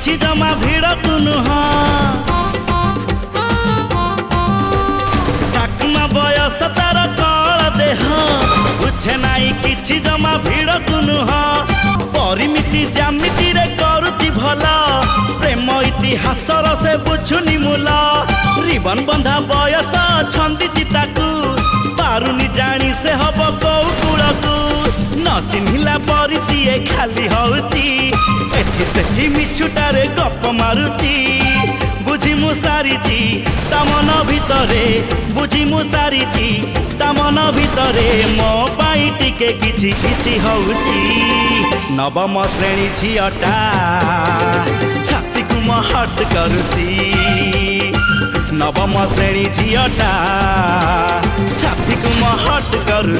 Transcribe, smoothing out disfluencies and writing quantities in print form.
किछि जमा भिड़ तू नुह साकुमा बयस तार कल देह बुझे नाई किछि जमा भिड़ तू नुह परिमिति जामिति रे करुची भला प्रेम इतिहासर से बुझुनी मूल रिबन बंधा बयस छंदी ताकू पारुनी जानी से हब कौकुलकू न चिन्हिला परी सीए खाली हौची एठी सेठी मिछुटारे गप मारुची बुझी मु सारिची ता मन भितरे बुझी मु सारिची ता मन भितरे मो पाई टिके किछि किछि हौची नवम श्रेणी झियटा छाती को म हट करुची नवम श्रेणी झियटा छाती को म हट करुची।